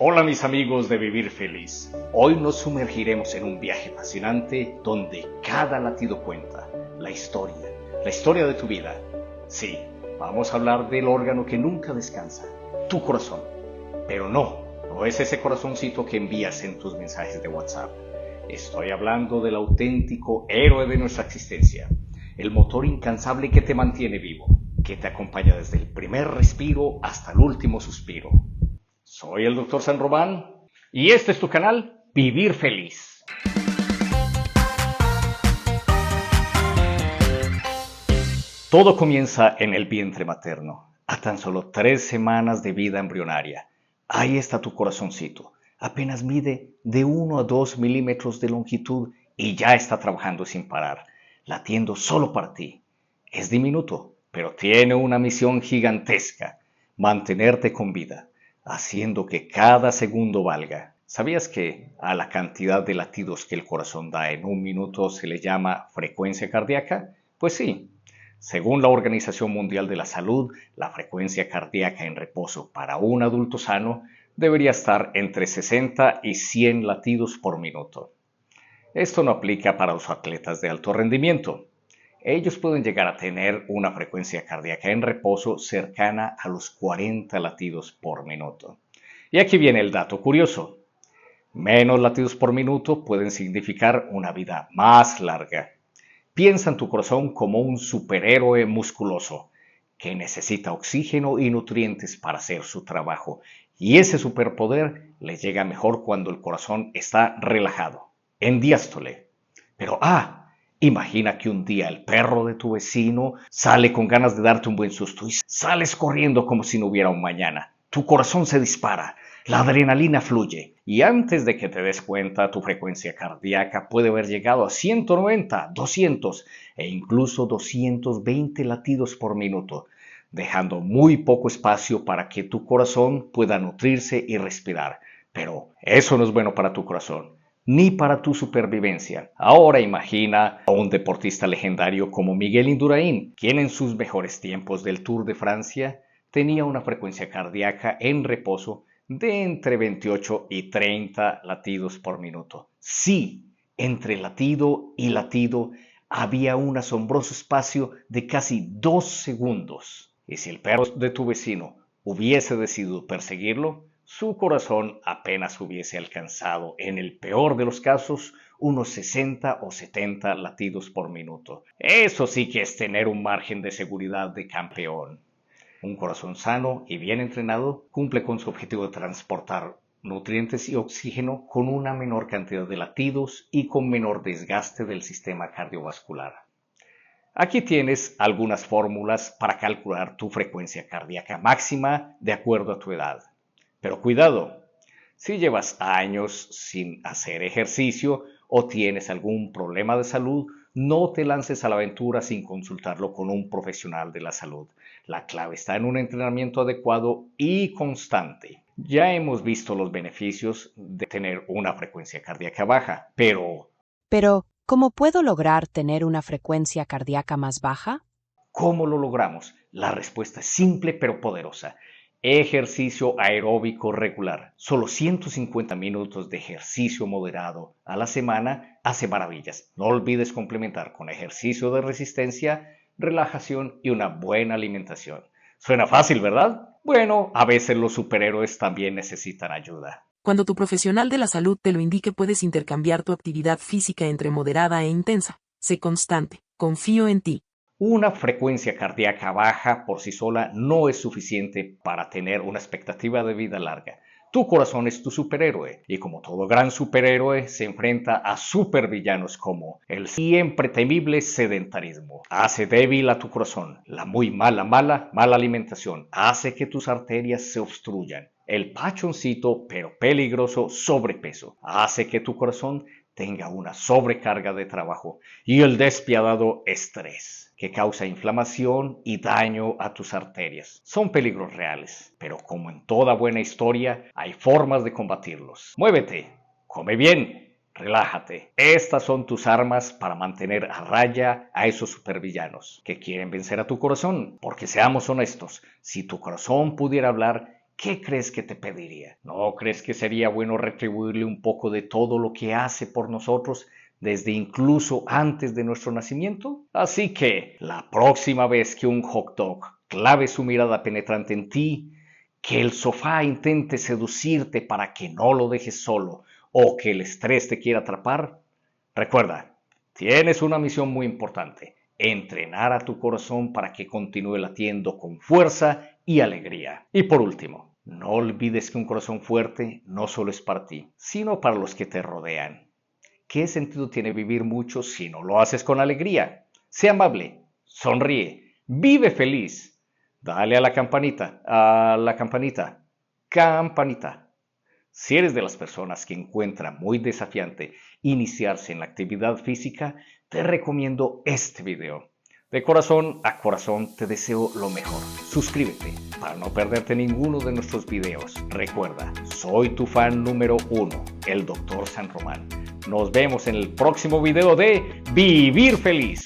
Hola mis amigos de Vivir Feliz. Hoy nos sumergiremos en un viaje apasionante donde cada latido cuenta. La historia de tu vida. Sí, vamos a hablar del órgano que nunca descansa, tu corazón. Pero no es ese corazoncito que envías en tus mensajes de WhatsApp. Estoy hablando del auténtico héroe de nuestra existencia, el motor incansable que te mantiene vivo, que te acompaña desde el primer respiro hasta el último suspiro. Soy el Dr. San Román y este es tu canal Vivir Feliz. Todo comienza en el vientre materno, a tan solo 3 semanas de vida embrionaria. Ahí está tu corazoncito, apenas mide de 1 a 2 milímetros de longitud y ya está trabajando sin parar, latiendo solo para ti. Es diminuto, pero tiene una misión gigantesca: mantenerte con vida, haciendo que cada segundo valga. ¿Sabías que a la cantidad de latidos que el corazón da en un minuto se le llama frecuencia cardíaca? Pues sí. Según la Organización Mundial de la Salud, la frecuencia cardíaca en reposo para un adulto sano debería estar entre 60 y 100 latidos por minuto. Esto no aplica para los atletas de alto rendimiento. Ellos pueden llegar a tener una frecuencia cardíaca en reposo cercana a los 40 latidos por minuto. Y aquí viene el dato curioso. Menos latidos por minuto pueden significar una vida más larga. Piensa en tu corazón como un superhéroe musculoso que necesita oxígeno y nutrientes para hacer su trabajo. Y ese superpoder le llega mejor cuando el corazón está relajado, en diástole. Pero imagina que un día el perro de tu vecino sale con ganas de darte un buen susto y sales corriendo como si no hubiera un mañana. Tu corazón se dispara, la adrenalina fluye y antes de que te des cuenta tu frecuencia cardíaca puede haber llegado a 190, 200 e incluso 220 latidos por minuto, dejando muy poco espacio para que tu corazón pueda nutrirse y respirar. Pero eso no es bueno para tu corazón, ni para tu supervivencia. Ahora imagina a un deportista legendario como Miguel Indurain, quien en sus mejores tiempos del Tour de Francia tenía una frecuencia cardíaca en reposo de entre 28 y 30 latidos por minuto. Sí, entre latido y latido había un asombroso espacio de casi 2 segundos. Y si el perro de tu vecino hubiese decidido perseguirlo, su corazón apenas hubiese alcanzado, en el peor de los casos, unos 60 o 70 latidos por minuto. Eso sí que es tener un margen de seguridad de campeón. Un corazón sano y bien entrenado cumple con su objetivo de transportar nutrientes y oxígeno con una menor cantidad de latidos y con menor desgaste del sistema cardiovascular. Aquí tienes algunas fórmulas para calcular tu frecuencia cardíaca máxima de acuerdo a tu edad. Pero cuidado, si llevas años sin hacer ejercicio o tienes algún problema de salud, no te lances a la aventura sin consultarlo con un profesional de la salud. La clave está en un entrenamiento adecuado y constante. Ya hemos visto los beneficios de tener una frecuencia cardíaca baja, pero ¿cómo puedo lograr tener una frecuencia cardíaca más baja? ¿cómo lo logramos? La respuesta es simple pero poderosa. Ejercicio aeróbico regular. Solo 150 minutos de ejercicio moderado a la semana hace maravillas. No olvides complementar con ejercicio de resistencia, relajación y una buena alimentación. Suena fácil, ¿verdad? Bueno, a veces los superhéroes también necesitan ayuda. Cuando tu profesional de la salud te lo indique, puedes intercambiar tu actividad física entre moderada e intensa. Sé constante. Confío en ti. Una frecuencia cardíaca baja por sí sola no es suficiente para tener una expectativa de vida larga. Tu corazón es tu superhéroe y como todo gran superhéroe se enfrenta a supervillanos como el siempre temible sedentarismo. Hace débil a tu corazón. La muy mala alimentación hace que tus arterias se obstruyan. El pachoncito pero peligroso sobrepeso hace que tu corazón tenga una sobrecarga de trabajo y el despiadado estrés, que causa inflamación y daño a tus arterias. Son peligros reales, pero como en toda buena historia, hay formas de combatirlos. Muévete, come bien, relájate. Estas son tus armas para mantener a raya a esos supervillanos que quieren vencer a tu corazón. Porque seamos honestos, si tu corazón pudiera hablar, ¿qué crees que te pediría? ¿No crees que sería bueno retribuirle un poco de todo lo que hace por nosotros desde incluso antes de nuestro nacimiento? Así que la próxima vez que un hot dog clave su mirada penetrante en ti, que el sofá intente seducirte para que no lo dejes solo o que el estrés te quiera atrapar, recuerda, tienes una misión muy importante: entrenar a tu corazón para que continúe latiendo con fuerza y alegría. Y por último, no olvides que un corazón fuerte no solo es para ti, sino para los que te rodean. ¿Qué sentido tiene vivir mucho si no lo haces con alegría? Sé amable, sonríe, vive feliz. Dale a la campanita, campanita. Si eres de las personas que encuentra muy desafiante iniciarse en la actividad física, te recomiendo este video. De corazón a corazón te deseo lo mejor. Suscríbete para no perderte ninguno de nuestros videos. Recuerda, soy tu fan número 1, el Dr. San Román. Nos vemos en el próximo video de Vivir Feliz.